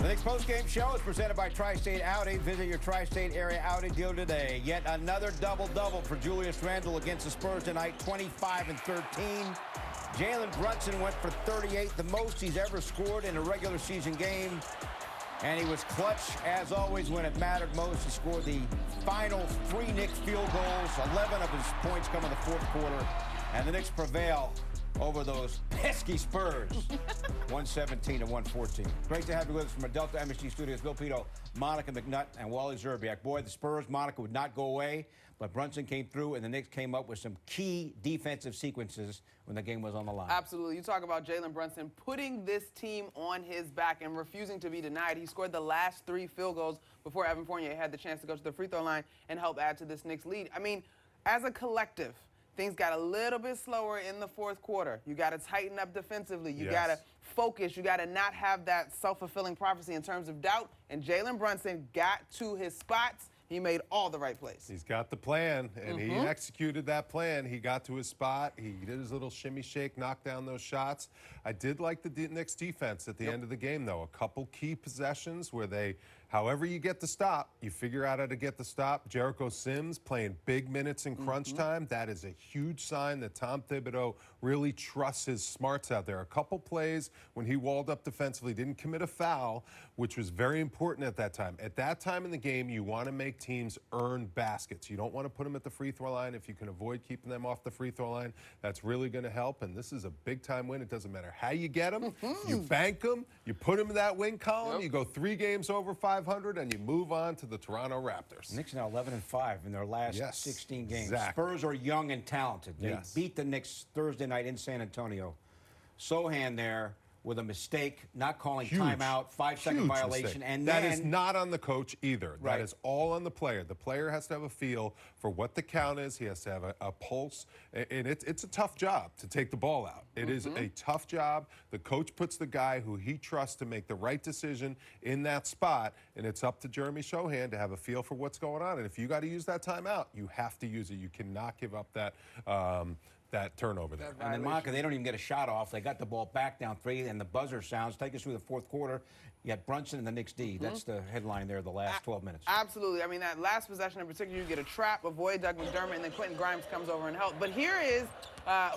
The Knicks postgame show is presented by Tri-State Audi. Visit your Tri-State area Audi dealer today. Yet another double-double for Julius Randle against the Spurs tonight, 25 and 13. Jalen Brunson went for 38, the most he's ever scored in a regular season game. And he was clutch, as always, when it mattered most. He scored the final 3 Knicks field goals. 11 of his points come in the fourth quarter. And the Knicks prevail over those pesky Spurs, 117 to 114. Great to have you with us from our Delta MSG studios. Bill Pito, Monica McNutt, and Wally Zerbiak. Boy, the Spurs, Monica would not go away, but Brunson came through, and the Knicks came up with some key defensive sequences when the game was on the line. Absolutely. You talk about Jalen Brunson putting this team on his back and refusing to be denied. He scored the last 3 field goals before Evan Fournier had the chance to go to the free throw line and help add to this Knicks lead. I mean, as a collective, things got a little bit slower in the fourth quarter. You got to tighten up defensively. You got to focus. You got to not have that self-fulfilling prophecy in terms of doubt. And Jalen Brunson got to his spots. He made all the right plays. He's got the plan, and he executed that plan. He got to his spot. He did his little shimmy shake, knocked down those shots. I did like the Knicks defense at the end of the game, though. A couple key possessions where they, however you get the stop, you figure out how to get the stop. Jericho Sims playing big minutes in crunch time. That is a huge sign that Tom Thibodeau really trusts his smarts out there. A couple plays when he walled up defensively, didn't commit a foul, which was very important at that time. At that time in the game, you want to make teams earn baskets. You don't want to put them at the free throw line. If you can avoid keeping them off the free throw line, that's really going to help. And this is a big-time win. It doesn't matter how you get them. You bank them. You put them in that win column. You go 3 games over 500, and you move on to the Toronto Raptors. Knicks now 11 and 5 in their last 16 games. Exactly. Spurs are young and talented. They beat the Knicks Thursday night in San Antonio. Sohan there with a mistake, not calling timeout, 5-second violation. Mistake. And that then, is not on the coach either. That is all on the player. The player has to have a feel for what the count is. He has to have a pulse. And it's a tough job to take the ball out. It is a tough job. The coach puts the guy who he trusts to make the right decision in that spot, and it's up to Jeremy Sohan to have a feel for what's going on. And if you got to use that timeout, you have to use it. You cannot give up that that turnover there. And then, Monica, they don't even get a shot off. They got the ball back down 3, and the buzzer sounds. Take us through the fourth quarter. You had Brunson and the Knicks D. That's the headline there, the last 12 minutes. Absolutely. I mean, that last possession in particular, you get a trap, avoid Doug McDermott, and then Quentin Grimes comes over and helps. But here is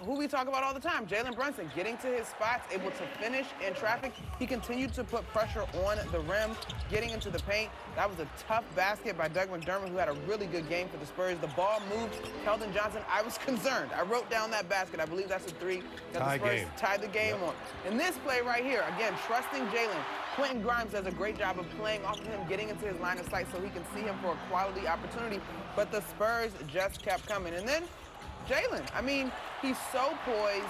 who we talk about all the time, Jalen Brunson, getting to his spots, able to finish in traffic. He continued to put pressure on the rim, getting into the paint. That was a tough basket by Doug McDermott, who had a really good game for the Spurs. The ball moved. Keldon Johnson, I was concerned. I wrote down that basket. I believe that's a 3 that the Spurs tied the game on. In this play right here, again, trusting Jalen. Quentin Grimes does a great job of playing off of him, getting into his line of sight so he can see him for a quality opportunity. But the Spurs just kept coming. And then Jalen, I mean, he's so poised.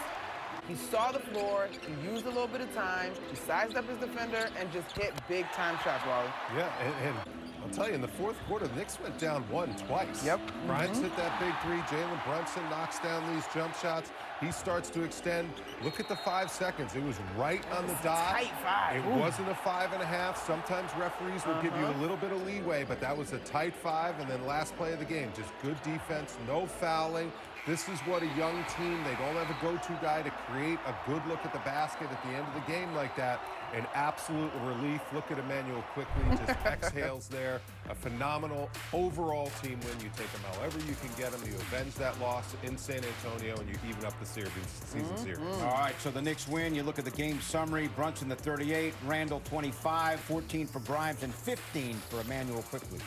He saw the floor. He used a little bit of time. He sized up his defender and just hit big-time shots, Wally. Yeah, and I'll tell you, in the fourth quarter, the Knicks went down 1 twice. Grimes hit that big 3. Jalen Brunson knocks down these jump shots. He starts to extend. Look at the 5 seconds. It was right on the dot. Tight 5. It wasn't a 5.5. Sometimes referees will give you a little bit of leeway, but that was a tight 5. And then last play of the game, just good defense, no fouling. This is what a young team, they don't have a go-to guy to create a good look at the basket at the end of the game like that. An absolute relief. Look at Emmanuel quickly, just exhales there. A phenomenal overall team win. You take them however you can get them. You avenge that loss in San Antonio, and you even up the season series. All right, so the Knicks win. You look at the game summary. Brunson, the 38. Randle, 25. 14 for Grimes, and 15 for Emmanuel quickly.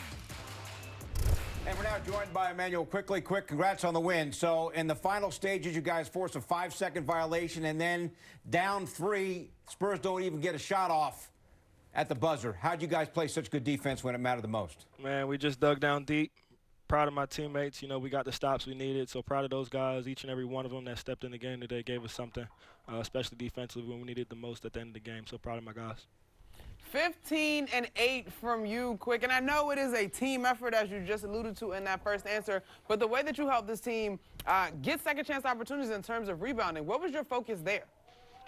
And we're now joined by Emmanuel Quickly. Quick, congrats on the win. So in the final stages, you guys force a 5-second violation, and then down 3, Spurs don't even get a shot off at the buzzer. How'd you guys play such good defense when it mattered the most? Man, we just dug down deep. Proud of my teammates. You know, we got the stops we needed, so proud of those guys, each and every one of them that stepped in the game today, gave us something, especially defensively when we needed the most at the end of the game. So proud of my guys. 15 and 8 from you, Quick. And I know it is a team effort, as you just alluded to in that first answer, but the way that you helped this team get second chance opportunities in terms of rebounding, what was your focus there?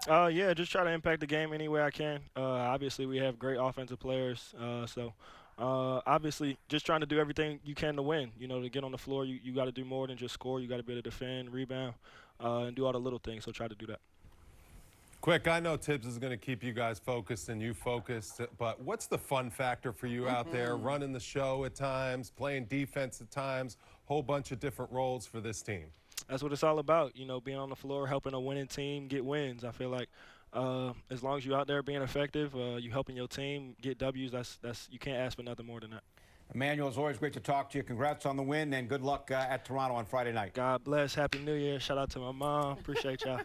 Yeah, just try to impact the game any way I can. Obviously, we have great offensive players, so obviously just trying to do everything you can to win. You know, to get on the floor, you got to do more than just score. You got to be able to defend, rebound, and do all the little things, so try to do that. Quick, I know Tibbs is going to keep you guys focused and you focused, but what's the fun factor for you out there, running the show at times, playing defense at times, whole bunch of different roles for this team? That's what it's all about, you know, being on the floor, helping a winning team get wins. I feel like as long as you're out there being effective, you helping your team get W's, that's you can't ask for nothing more than that. Emmanuel, it's always great to talk to you. Congrats on the win, and good luck at Toronto on Friday night. God bless. Happy New Year. Shout out to my mom. Appreciate y'all.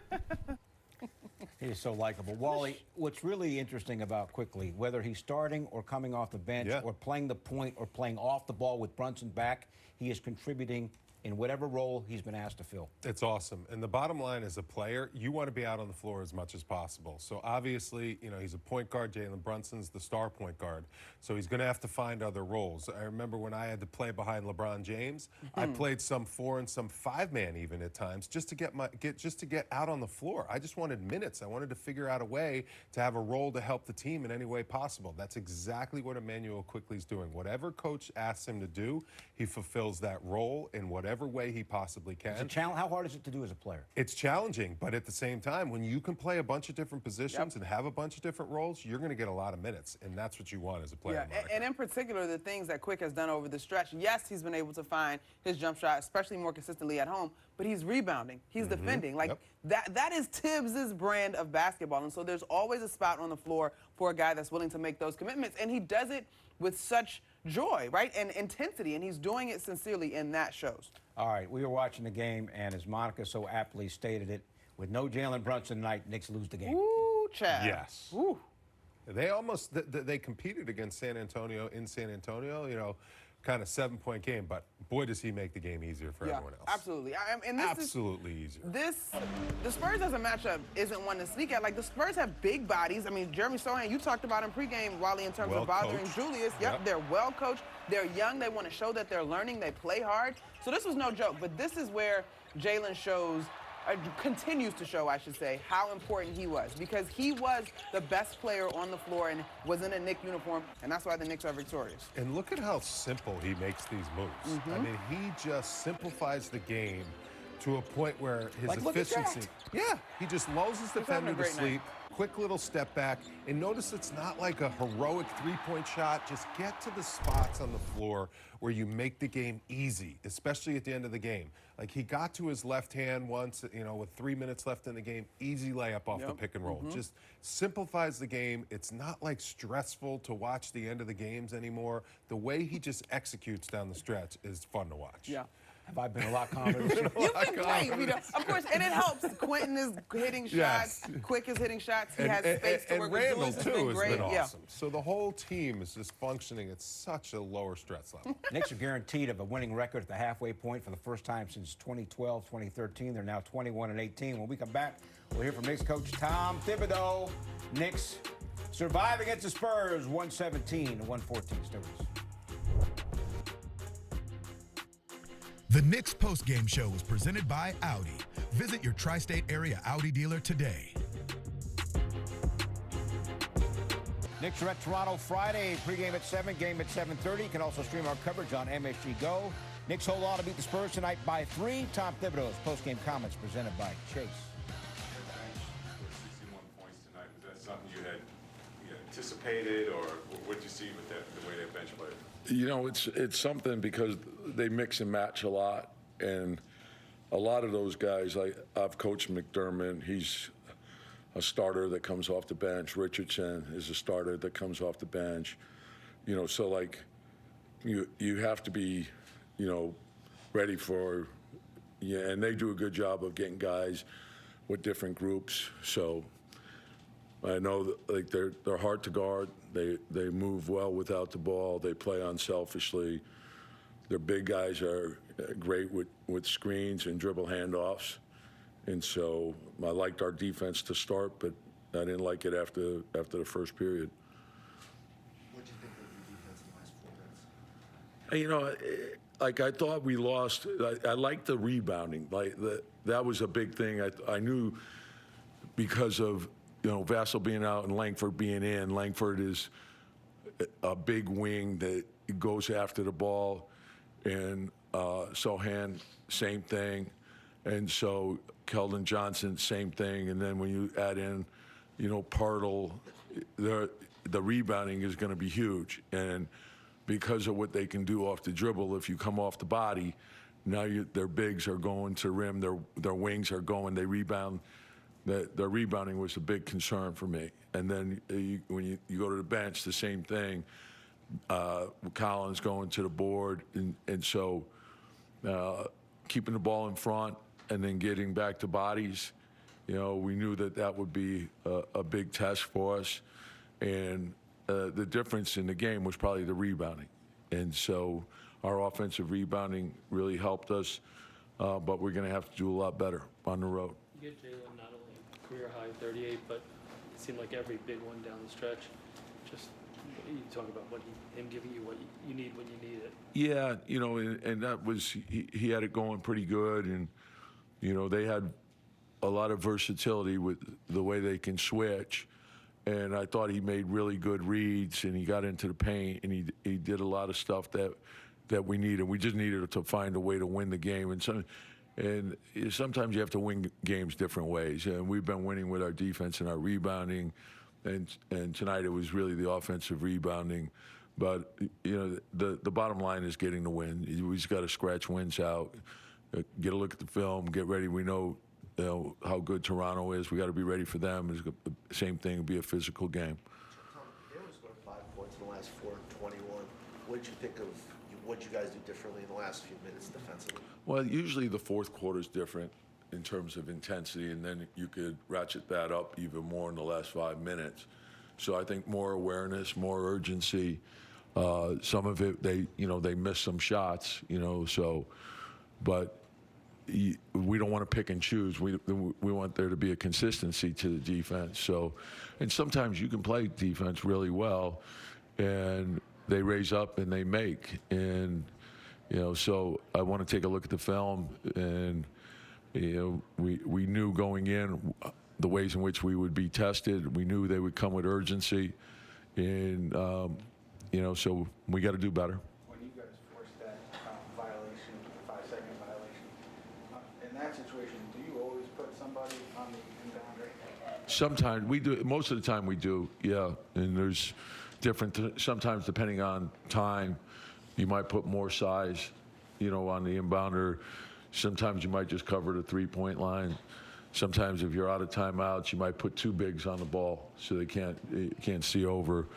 He is so likable. Wally, what's really interesting about Quickly, whether he's starting or coming off the bench or playing the point or playing off the ball with Brunson back, he is contributing in whatever role he's been asked to fill. It's awesome. And the bottom line, as a player, you want to be out on the floor as much as possible. So obviously, you know, he's a point guard. Jalen Brunson's the star point guard. So he's going to have to find other roles. I remember when I had to play behind LeBron James, I played some 4 and some 5-man even at times just to get out on the floor. I just wanted minutes. I wanted to figure out a way to have a role to help the team in any way possible. That's exactly what Emmanuel Quickly's doing. Whatever coach asks him to do, he fulfills that role in whatever way he possibly can. How hard is it to do as a player? It's challenging, but at the same time, when you can play a bunch of different positions and have a bunch of different roles, you're going to get a lot of minutes, and that's what you want as a player. Yeah, and in particular, the things that Quick has done over the stretch, yes, he's been able to find his jump shot, especially more consistently at home, but he's rebounding, he's defending. Like, that is Tibbs' brand of basketball, and so there's always a spot on the floor for a guy that's willing to make those commitments, and he does it with such joy, right, and intensity, and he's doing it sincerely, and that shows. All right, we were watching the game, and as Monica so aptly stated it, with no Jalen Brunson tonight, Knicks lose the game. Ooh, Chad. Yes. Ooh. They almost they competed against San Antonio in San Antonio, you know, kind of 7-point game, but boy, does he make the game easier for everyone else. Absolutely. And this absolutely easier. The Spurs as a matchup isn't one to sneak at. Like, the Spurs have big bodies. I mean, Jeremy Sohan, you talked about in pregame, Wally, in terms of bothering Julius. Yep, they're well coached. They're young. They want to show that they're learning. They play hard. So this was no joke, but this is where Jalen shows, continues to show, I should say, how important he was, because he was the best player on the floor and was in a Knicks uniform, and that's why the Knicks are victorious. And look at how simple he makes these moves. I mean, he just simplifies the game to a point where his efficiency. Yeah, he just lulls his defender to sleep. Quick little step back, and notice it's not like a heroic three-point shot. Just get to the spots on the floor where you make the game easy, especially at the end of the game. Like, he got to his left hand once, you know, with 3 minutes left in the game, easy layup off the pick and roll. Just simplifies the game. It's not like stressful to watch the end of the games anymore. The way he just executes down the stretch is fun to watch. Yeah. Have I been a lot calmer this year? You've been great, Vito. Of course, and it helps. Quentin is hitting shots. Quick is hitting shots. He has space to work with. And Randall, Julius too, has been great. awesome. So the whole team is just functioning at such a lower stress level. Knicks are guaranteed of a winning record at the halfway point for the first time since 2012, 2013. They're now 21-18. When we come back, we'll hear from Knicks coach Tom Thibodeau. Knicks survive against the Spurs, 117-114 Steelers. The Knicks postgame show is presented by Audi. Visit your tri-state area Audi dealer today. Knicks are at Toronto Friday. Pregame at 7, game at 7:30. You can also stream our coverage on MSG Go. Knicks hold on to beat the Spurs tonight by 3. Tom Thibodeau's postgame comments presented by Chase. 61 points tonight. Was that something you had anticipated, or what did you see with that, the way they bench played? You know, it's something because they mix and match a lot, and a lot of those guys, I've coached McDermott. He's a starter that comes off the bench. Richardson is a starter that comes off the bench. You know, so like you have to be, you know, ready for, and they do a good job of getting guys with different groups. So I know that, like, they're hard to guard. They move well without the ball. They play unselfishly. Their big guys are great with screens and dribble handoffs. And so I liked our defense to start, but I didn't like it after the first period. What did you think of the defense in the last 4 minutes? You know, like, I thought we lost. I liked the rebounding. Like, that was a big thing. I knew because of, you know, Vassell being out and Langford being in. Langford is a big wing that goes after the ball, and Sohan, same thing. And so Keldon Johnson, same thing. And then when you add in Partle, the rebounding is going to be huge. And because of what they can do off the dribble, if you come off the body, now their bigs are going to rim, their wings are going, they rebound. Their rebounding was a big concern for me. And then when you go to the bench, the same thing. Collins going to the board, and so keeping the ball in front and then getting back to bodies, we knew that would be a big test for us. And the difference in the game was probably the rebounding. And so our offensive rebounding really helped us, but we're going to have to do a lot better on the road. You get Jalen not only career high 38, but it seemed like every big one down the stretch. Just you talk about him giving you what you need when you need it. Yeah, and that was he had it going pretty good, and they had a lot of versatility with the way they can switch. And I thought he made really good reads, and he got into the paint, and he did a lot of stuff that we needed. We just needed to find a way to win the game. And sometimes you have to win games different ways. And we've been winning with our defense and our rebounding. And tonight it was really the offensive rebounding. But, the bottom line is getting the win. We just got to scratch wins out, get a look at the film, get ready. We know how good Toronto is. We got to be ready for them. It's the same thing. It'll be a physical game. They only scored 5 points in the last 4-21. What did you think of what you guys do differently in the last few minutes defensively? Well, usually the fourth quarter is different in terms of intensity, and then you could ratchet that up even more in the last 5 minutes. So I think more awareness, more urgency. Some of it, they missed some shots, but we don't want to pick and choose. We want there to be a consistency to the defense. So, and sometimes you can play defense really well, and they raise up and they make. And so I want to take a look at the film, and we knew going in the ways in which we would be tested. We knew they would come with urgency, and so we got to do better. When you guys forced that violation, 5-second violation, in that situation, do you always put somebody on the inbounder? Sometimes we do. Most of the time we do, yeah. And there's different. Sometimes depending on time, you might put more size, on the inbounder. Sometimes you might just cover the 3-point line. Sometimes if you're out of timeouts, you might put 2 bigs on the ball so they can't see over,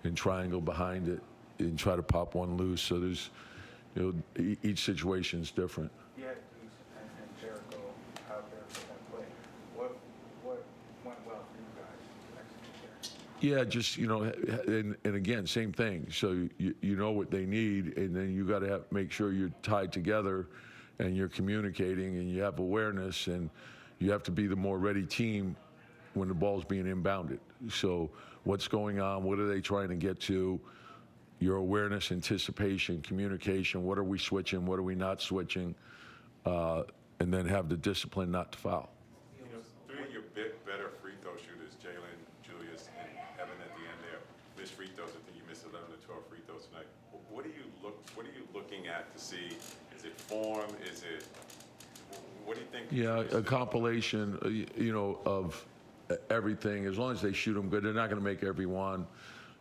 and triangle behind it and try to pop one loose. So there's, each situation is different. You had Deuce and Jericho out there for that play. What went well for you guys to execute there? Yeah, just, and again, same thing. So you know what they need, and then you got to make sure you're tied together and you're communicating and you have awareness, and you have to be the more ready team when the ball's being inbounded. So what's going on? What are they trying to get to? Your awareness, anticipation, communication. What are we switching? What are we not switching? And then have the discipline not to foul. 3 of your better free throw shooters, Jalen, Julius, and Evan at the end there, missed free throws. I think you missed 11 or 12 free throws tonight. What are you looking at to see? Is it form? Is it? What do you think? Yeah, a compilation, of everything. As long as they shoot them good, they're not going to make every one,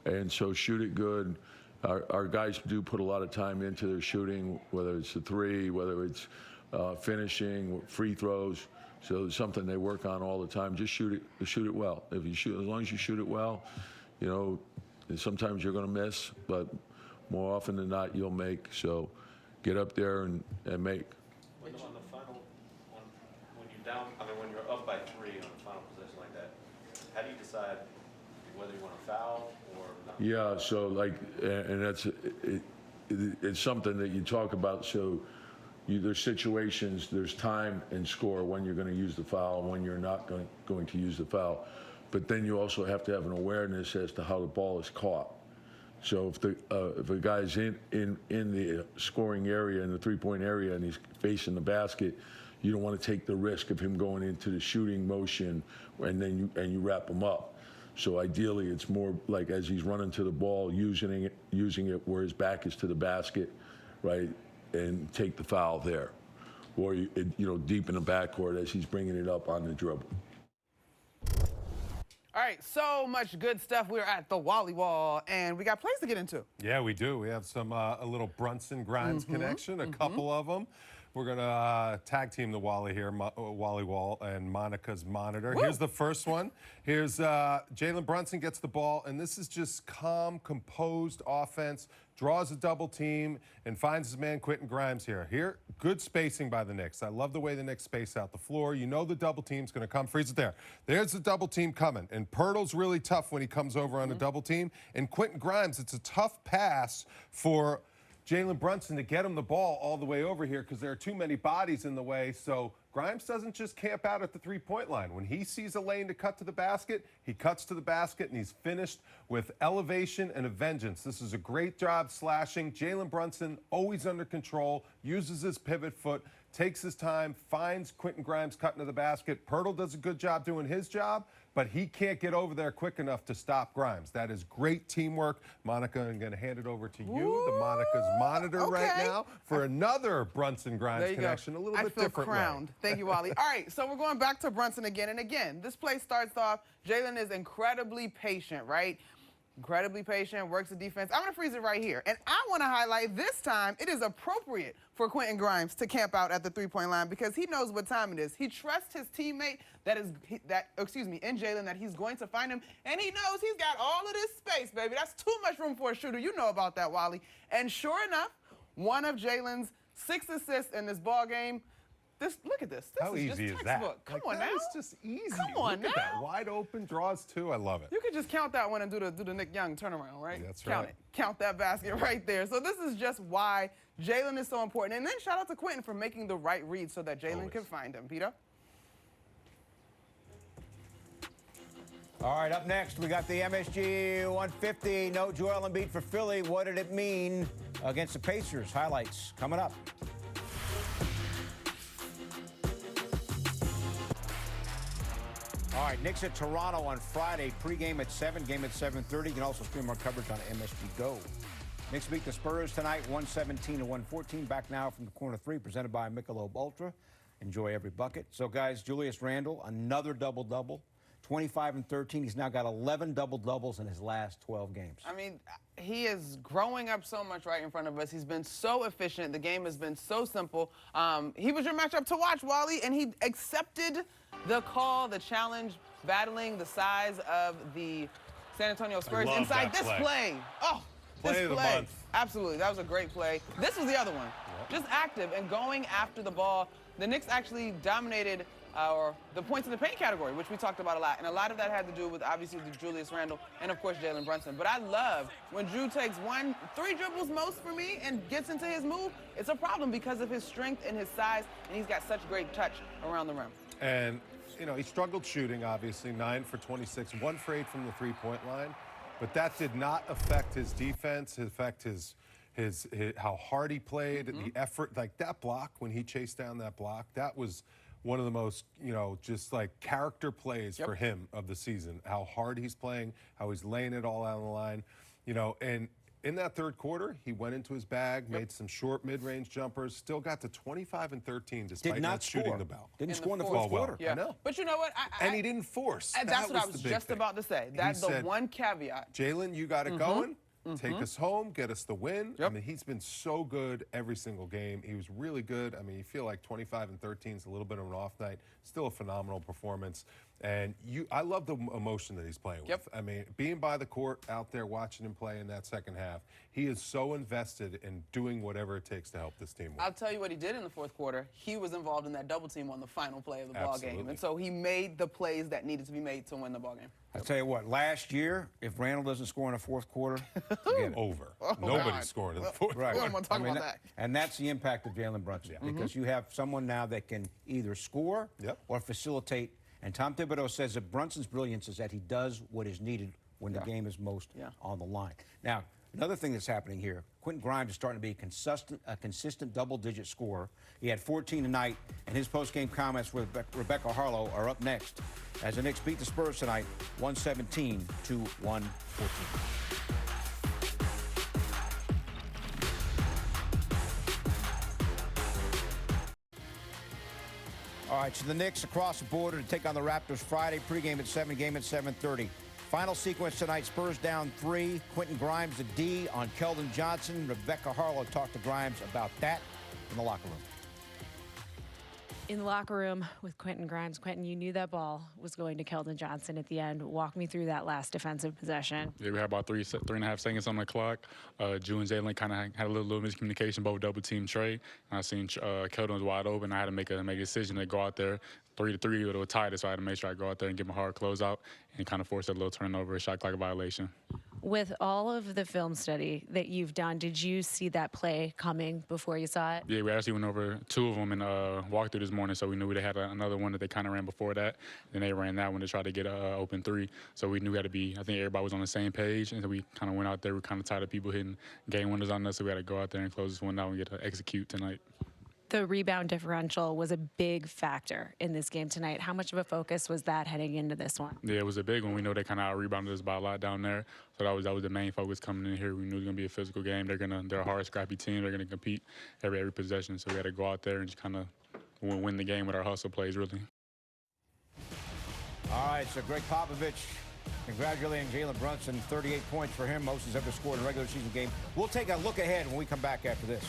and so shoot it good. Our guys do put a lot of time into their shooting, whether it's the 3, whether it's finishing, free throws. So it's something they work on all the time. Just shoot it well. If you shoot, as long as you shoot it well, sometimes you're going to miss, but more often than not, you'll make. So get up there and make. On the final, when you're down, when you're up by 3 on a final possession like that, how do you decide whether you want to foul or not? Yeah, so and that's it's something that you talk about. So there's situations, there's time and score when you're going to use the foul and when you're not going to use the foul. But then you also have to have an awareness as to how the ball is caught. So if a guy's in the scoring area, in the 3-point area, and he's facing the basket, you don't want to take the risk of him going into the shooting motion, and then you wrap him up. So ideally, it's more like as he's running to the ball, using it where his back is to the basket, right, and take the foul there, or deep in the backcourt as he's bringing it up on the dribble. All right. right, so much good stuff. We're at the Wally Wall, and we got plays to get into. Yeah, we do. We have some a little Brunson Grimes connection, a couple of them. We're going to tag team the Wally here, Wally Wall and Monica's monitor. Woo! Here's the first one. Here's Jalen Brunson gets the ball, and this is just calm, composed offense, draws a double team, and finds his man Quentin Grimes here. Here, good spacing by the Knicks. I love the way the Knicks space out the floor. You know the double team's going to come. Freeze it there. There's the double team coming, and Pirtle's really tough when he comes over on a double team. And Quentin Grimes, it's a tough pass for Jalen Brunson to get him the ball all the way over here because there are too many bodies in the way. So Grimes doesn't just camp out at the three-point line. When he sees a lane to cut to the basket, he cuts to the basket, and he's finished with elevation and a vengeance. This is a great job slashing. Jalen Brunson, always under control, uses his pivot foot, takes his time, finds Quentin Grimes cutting to the basket. Pirtle does a good job doing his job, but he can't get over there quick enough to stop Grimes. That is great teamwork. Monica, I'm going to hand it over to you, the Monica's monitor right now, for another Brunson Grimes connection, a little bit different. I feel crowned. Thank you, Wally. All right, so we're going back to Brunson again and again. This play starts off, Jalen is incredibly patient, right? Incredibly patient, works the defense. I'm going to freeze it right here. And I want to highlight this time it is appropriate for Quentin Grimes to camp out at the three-point line because he knows what time it is. He trusts his teammate in Jalen that he's going to find him. And he knows he's got all of this space, baby. That's too much room for a shooter. You know about that, Wally. And sure enough, one of Jalen's 6 assists in this ball game. Look at this. How easy is that? Come on now. It's just easy. Come on Look at that. Wide open, draws 2. I love it. You could just count that one and do the Nick Young turnaround, right? That's count right. It. Count that basket right there. So this is just why Jalen is so important. And then shout out to Quentin for making the right read so that Jalen can find him. Peter? All right, up next, we got the MSG 150. No Joel Embiid for Philly. What did it mean against the Pacers? Highlights coming up. All right, Knicks at Toronto on Friday. Pre-game at 7, game at 7:30. You can also stream our coverage on MSG Go. Knicks beat the Spurs tonight, 117-114. Back now from the corner 3, presented by Michelob Ultra. Enjoy every bucket. So, guys, Julius Randle, another double-double. 25 and 13. He's now got 11 double-doubles in his last 12 games. I mean, he is growing up so much right in front of us. He's been so efficient. The game has been so simple. He was your matchup to watch, Wally, and he accepted the call, the challenge, battling the size of the San Antonio Spurs inside this play. Oh, play of the month. Absolutely. That was a great play. This was the other one. Just active and going after the ball. The Knicks actually dominated the points in the paint category, which we talked about a lot. And a lot of that had to do with, obviously, the Julius Randle and, of course, Jalen Brunson. But I love when Drew takes 3 dribbles most for me and gets into his move. It's a problem because of his strength and his size, and he's got such great touch around the rim. And, you know, he struggled shooting, obviously, 9 for 26, 1 for 8 from the three-point line. But that did not affect his defense, affect his how hard he played, the effort. Like that block, when he chased down that block, that was one of the most, you know, just like character plays for him of the season. How hard he's playing, how he's laying it all out on the line, you know. And in that third quarter, he went into his bag, made some short mid-range jumpers, still got to 25 and 13 despite not shooting the ball. Didn't score in the fourth quarter. Yeah. I know. But you know what? And he didn't force. And that's what I was just about to say. That's the one caveat. Jalen, you got it going. Take us home, get us the win. I mean, he's been so good every single game. He was really good. I mean, you feel like 25 and 13 is a little bit of an off night. Still a phenomenal performance. And I love the emotion that he's playing with. I mean, being by the court out there watching him play in that second half, he is so invested in doing whatever it takes to help this team win. I'll tell you what he did in the fourth quarter. He was involved in that double team on the final play of the ball game. And so he made the plays that needed to be made to win the ball game. I'll tell you what, last year, if Randle doesn't score in the fourth quarter, forget it. Over. Nobody's scoring in the fourth quarter. We don't want to talk about that. And that's the impact of Jalen Brunson, because you have someone now that can either score or facilitate. And Tom Thibodeau says that Brunson's brilliance is that he does what is needed when the game is most on the line. Now, another thing that's happening here, Quentin Grimes is starting to be a consistent double-digit scorer. He had 14 tonight, and his post-game comments with Rebecca Harlow are up next as the Knicks beat the Spurs tonight, 117-114. All right, so the Knicks across the border to take on the Raptors Friday. Pregame at 7, game at 7:30. Final sequence tonight, Spurs down 3. Quentin Grimes, the D on Keldon Johnson. Rebecca Harlow talked to Grimes about that in the locker room. In the locker room with Quentin Grimes. Quentin, you knew that ball was going to Keldon Johnson at the end. Walk me through that last defensive possession. Yeah, we had about 3.5 seconds on the clock. Drew and Jalen kind of had a little miscommunication, both double-team Trey. And I seen Keldon was wide open. I had to make a decision to go out there 3-3, but it was tight, so I had to make sure I go out there and get my hard closeout and kind of force that little turnover, a shot clock violation. With all of the film study that you've done, did you see that play coming before you saw it? Yeah, we actually went over 2 of them and walked through this morning, so we knew they had another one that they kind of ran before that. Then they ran that one to try to get an open 3. So we knew we had to be, I think everybody was on the same page, and so we kind of went out there. We kind of tired of people hitting game windows on us, so we had to go out there and close this one out and get to execute tonight. The rebound differential was a big factor in this game tonight. How much of a focus was that heading into this one? Yeah, it was a big one. We know they kind of out-rebounded us by a lot down there, so that was the main focus coming in here. We knew it was going to be a physical game. They're a hard, scrappy team. They're going to compete every possession, so we had to go out there and just kind of win the game with our hustle plays, really. All right, so Greg Popovich congratulating Jalen Brunson, 38 points for him, most he's ever scored in a regular season game. We'll take a look ahead when we come back after this.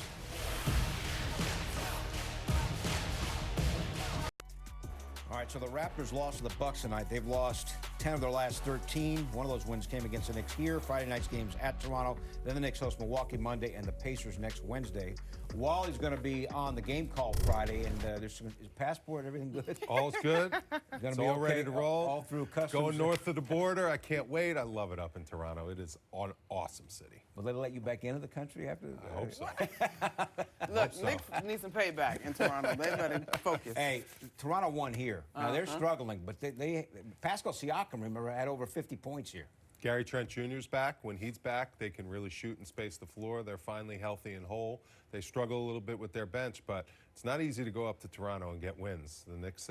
All right, so the Raptors lost to the Bucks tonight. They've lost 10 of their last 13. One of those wins came against the Knicks here. Friday night's games at Toronto. Then the Knicks host Milwaukee Monday and the Pacers next Wednesday. Wally's going to be on the game call Friday, and there's his passport, everything good? All's good. It's all ready to roll. All through customs. Going north of the border. I can't wait. I love it up in Toronto. It is an awesome city. Will they let you back into the country after? I hope so. Look, Knicks need some payback in Toronto. They better focus. Hey, Toronto won here. Now, they're struggling, but they Pascal Siakam, remember, had over 50 points here. Gary Trent Jr.'s back. When he's back, they can really shoot and space the floor. They're finally healthy and whole. They struggle a little bit with their bench, but it's not easy to go up to Toronto and get wins. The Knicks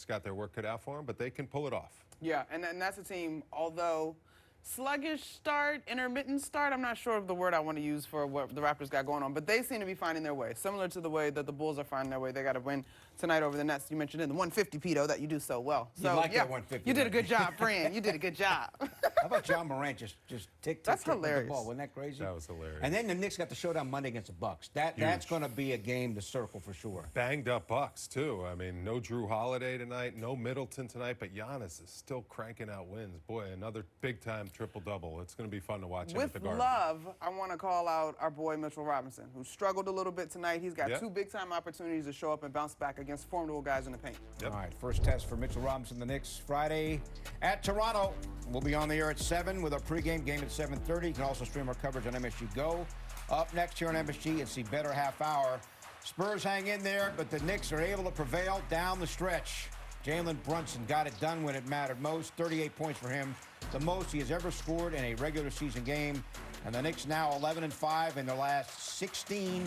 got their work cut out for them, but they can pull it off. Yeah, and that's a team, although sluggish start, intermittent start, I'm not sure of the word I want to use for what the Raptors got going on, but they seem to be finding their way, similar to the way that the Bulls are finding their way. They got to win tonight over the Nets. You mentioned in the 150, Pito, that you do so well. So, you like yeah, that 150. you did a good job, friend. You did a good job. How about John Morant just tick That's with hilarious. the ball? Wasn't that crazy? That was hilarious. And then the Knicks got the showdown Monday against the Bucks. That's going to be a game to circle for sure. Banged up Bucks, too. I mean, no Drew Holiday tonight, no Middleton tonight, but Giannis is still cranking out wins. Boy, another big-time triple-double. It's going to be fun to watch him at the Garden. With love, I want to call out our boy Mitchell Robinson, who struggled a little bit tonight. He's got 2 big-time opportunities to show up and bounce back against formidable guys in the paint. Yep. All right, first test for Mitchell Robinson, the Knicks, Friday at Toronto. We'll be on the air at 7 with our pregame game at 7:30. You can also stream our coverage on MSG Go. Up next here on MSG, it's the better half hour. Spurs hang in there, but the Knicks are able to prevail down the stretch. Jalen Brunson got it done when it mattered most. 38 points for him, the most he has ever scored in a regular season game. And the Knicks now 11-5 in their last 16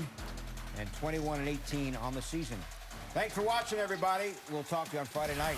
and 21-18 on the season. Thanks for watching, everybody. We'll talk to you on Friday night.